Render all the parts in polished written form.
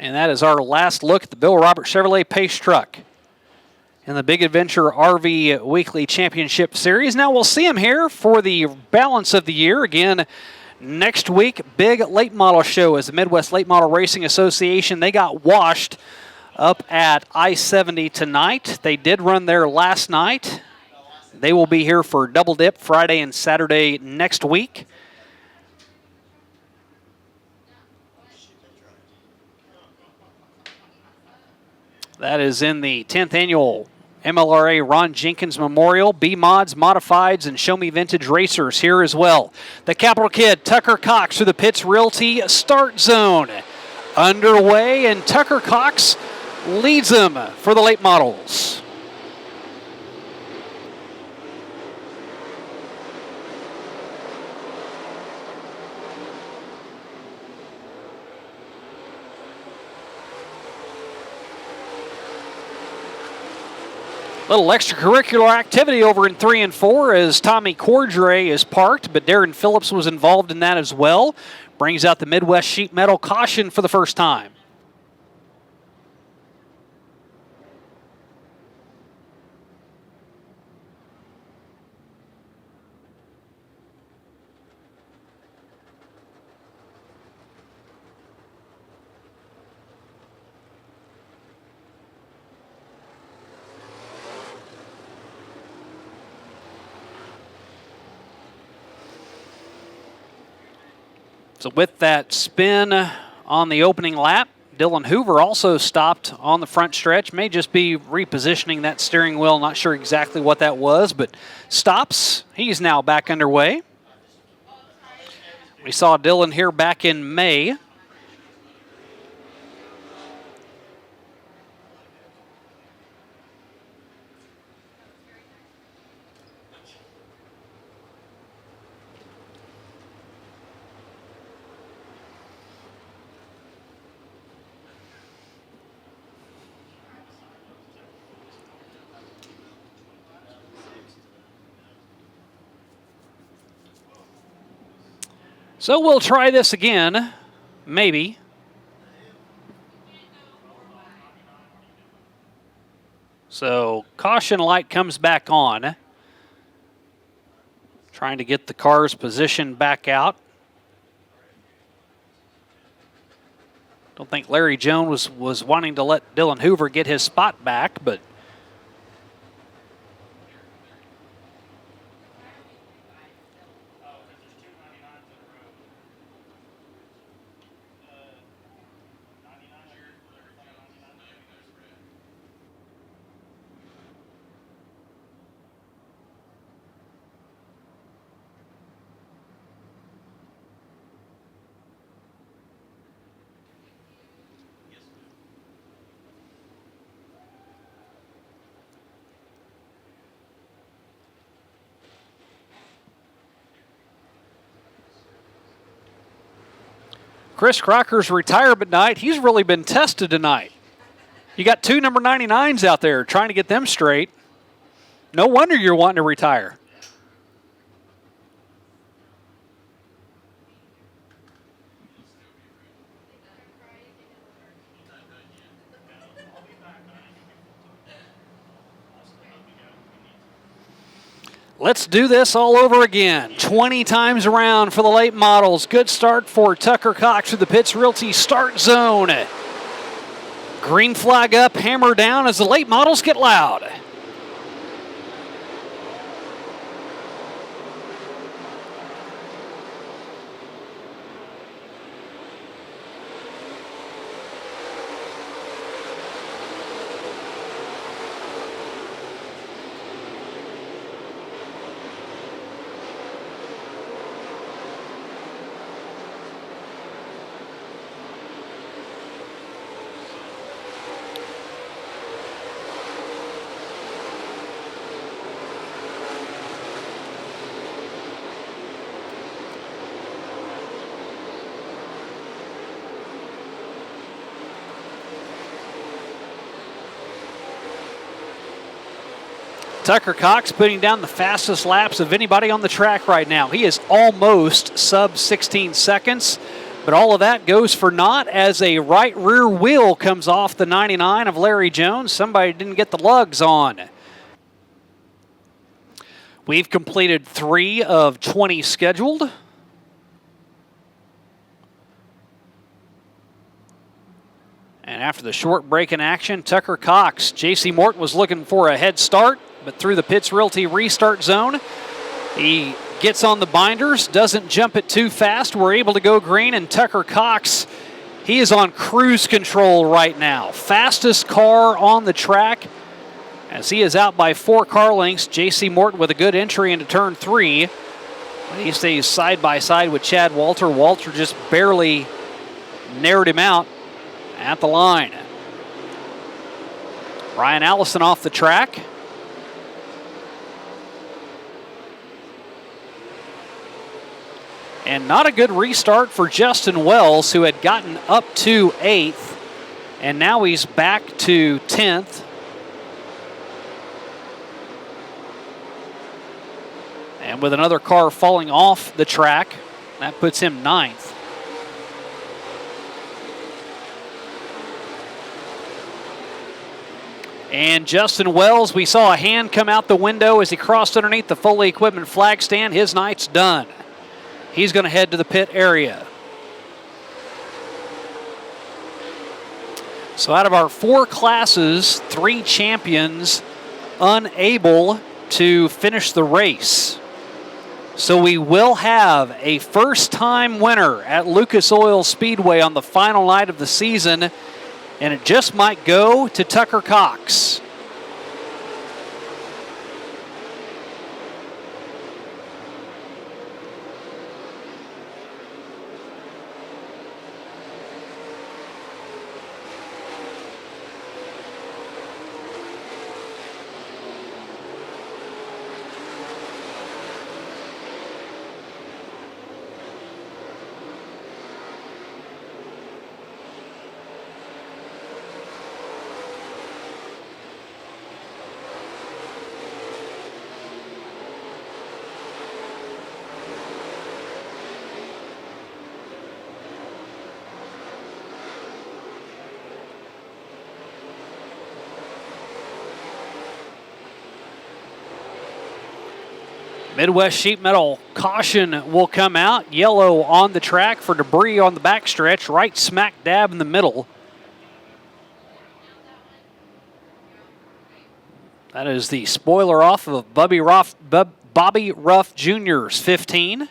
And that is our last look at the Bill Roberts Chevrolet Pace Truck in the Big Adventure RV Weekly Championship Series. Now we'll see him here for the balance of the year. Again, next week, big late model show as the Midwest Late Model Racing Association. They got washed up at I-70 tonight. They did run there last night. They will be here for Double Dip Friday and Saturday next week. That is in the 10th annual MLRA Ron Jenkins Memorial. B-Mods, Modifieds, and Show Me Vintage Racers here as well. The Capital Kid, Tucker Cox, through the Pitts Realty start zone. Underway, and Tucker Cox leads them for the late models. Little extracurricular activity over in 3 and 4 as Tommy Cordray is parked, but Darren Phillips was involved in that as well. Brings out the Midwest Sheet Metal caution for the first time. So with that spin on the opening lap, Dylan Hoover also stopped on the front stretch. May just be repositioning that steering wheel. Not sure exactly what that was, but stops. He's now back underway. We saw Dylan here back in May. So we'll try this again, maybe. So caution light comes back on. Trying to get the car's position back out. Don't think Larry Jones was wanting to let Dylan Hoover get his spot back, but Chris Crocker's retirement night, he's really been tested tonight. You got 2 number 99s out there trying to get them straight. No wonder you're wanting to retire. Let's do this all over again. 20 times around for the late models. Good start for Tucker Cox through the Pitts Realty start zone. Green flag up, hammer down as the late models get loud. Tucker Cox putting down the fastest laps of anybody on the track right now. He is almost sub 16 seconds, But all of that goes for naught as a right rear wheel comes off the 99 of Larry Jones. Somebody didn't get the lugs on. We've completed 3 of 20 scheduled. And after the short break in action, Tucker Cox. J.C. Morton was looking for a head start, but through the Pitts Realty restart zone, he gets on the binders, doesn't jump it too fast. We're able to go green, and Tucker Cox, he is on cruise control right now. Fastest car on the track as he is out by 4 car lengths. J.C. Morton with a good entry into turn 3. He stays side by side with Chad Walter. Walter just barely narrowed him out at the line. Ryan Allison off the track. And not a good restart for Justin Wells, who had gotten up to 8th, and now he's back to 10th. And with another car falling off the track, that puts him 9th. And Justin Wells, we saw a hand come out the window as he crossed underneath the Foley Equipment flag stand. His night's done. He's going to head to the pit area. So out of our 4 classes, 3 champions unable to finish the race. So we will have a first-time winner at Lucas Oil Speedway on the final night of the season, and it just might go to Tucker Cox. Midwest Sheet Metal caution will come out. Yellow on the track for debris on the backstretch, right smack dab in the middle. That is the spoiler off of Bobby Ruff Jr.'s 15.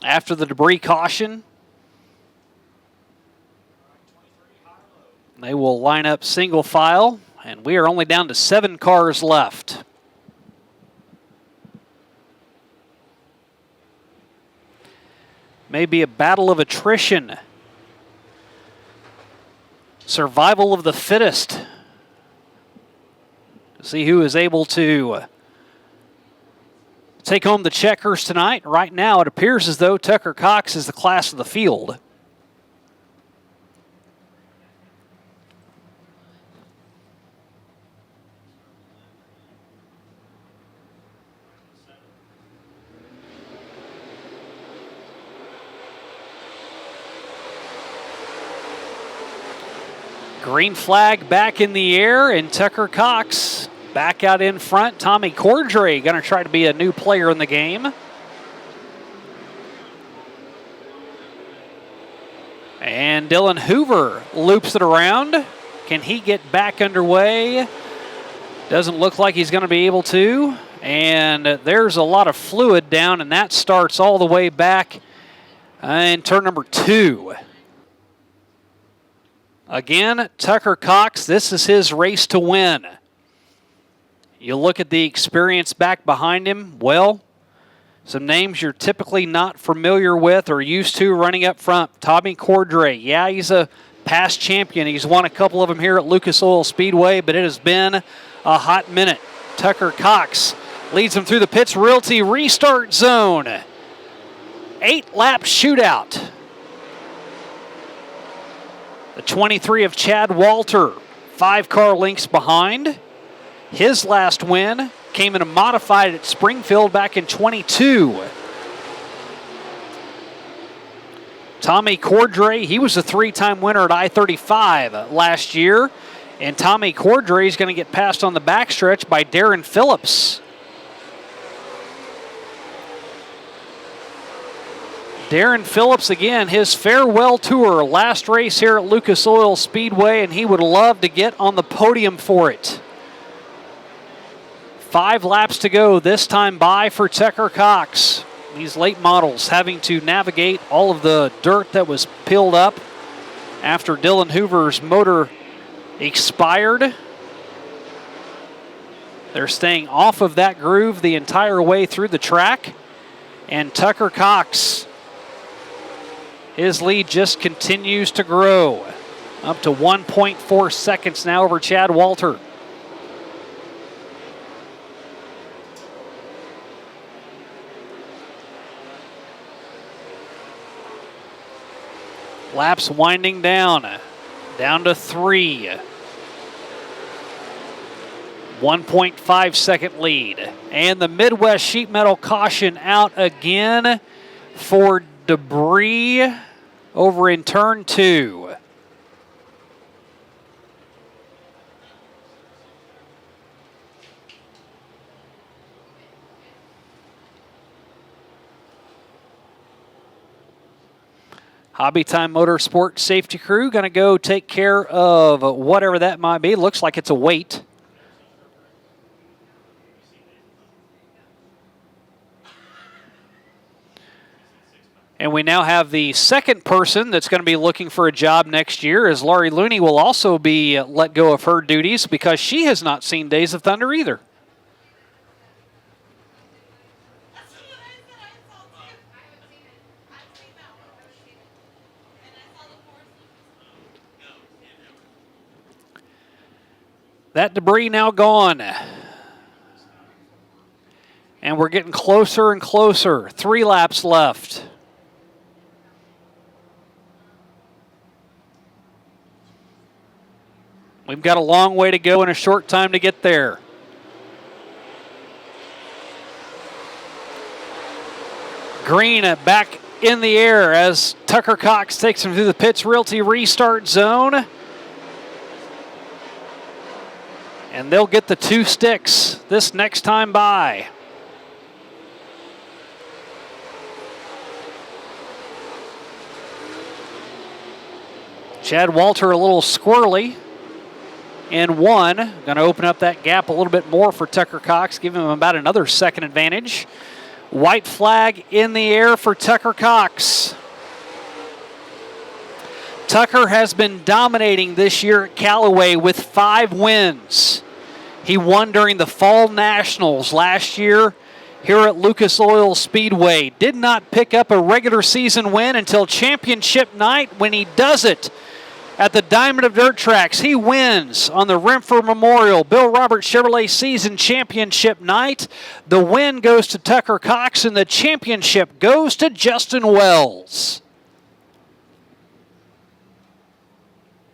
After the debris caution, they will line up single file, and we are only down to 7 cars left. Maybe a battle of attrition. Survival of the fittest. To see who is able to take home the checkers tonight. Right now, it appears as though Tucker Cox is the class of the field. Green flag back in the air, and Tucker Cox back out in front. Tommy Cordray going to try to be a new player in the game. And Dylan Hoover loops it around. Can he get back underway? Doesn't look like he's going to be able to. And there's a lot of fluid down, and that starts all the way back in turn number 2. Again, Tucker Cox, this is his race to win. You look at the experience back behind him, well, some names you're typically not familiar with or used to running up front. Tommy Cordray, yeah, he's a past champion. He's won a couple of them here at Lucas Oil Speedway, but it has been a hot minute. Tucker Cox leads him through the Pitts Realty restart zone. 8-lap shootout. The 23 of Chad Walter, 5 car lengths behind. His last win came in a modified at Springfield back in 22. Tommy Cordray, he was a 3-time winner at I-35 last year. And Tommy Cordray is going to get passed on the backstretch by Darren Phillips. Darren Phillips, again, his farewell tour, last race here at Lucas Oil Speedway, and he would love to get on the podium for it. 5 laps to go, this time by for Tucker Cox. These late models having to navigate all of the dirt that was peeled up after Dylan Hoover's motor expired. They're staying off of that groove the entire way through the track. And Tucker Cox, his lead just continues to grow. Up to 1.4 seconds now over Chad Walter. Laps winding down to 3. 1.5 second lead. And the Midwest Sheet Metal caution out again for debris over in turn 2. Hobby Time Motorsport safety crew going to go take care of whatever that might be. Looks like it's a weight. And we now have the second person that's going to be looking for a job next year, as Laurie Looney will also be let go of her duties because she has not seen Days of Thunder either. That debris now gone. And we're getting closer and closer. 3 laps left. We've got a long way to go and a short time to get there. Green back in the air as Tucker Cox takes him through the Pitts Realty restart zone. And they'll get the 2 sticks this next time by. Chad Walter a little squirrely in 1. Going to open up that gap a little bit more for Tucker Cox, giving him about another second advantage. White flag in the air for Tucker Cox. Tucker has been dominating this year at Callaway with 5 wins. He won during the Fall Nationals last year here at Lucas Oil Speedway. Did not pick up a regular season win until championship night when he does it at the Diamond of Dirt Tracks. He wins on the Renfrew Memorial Bill Roberts Chevrolet Season Championship night. The win goes to Tucker Cox, and the championship goes to Justin Wells.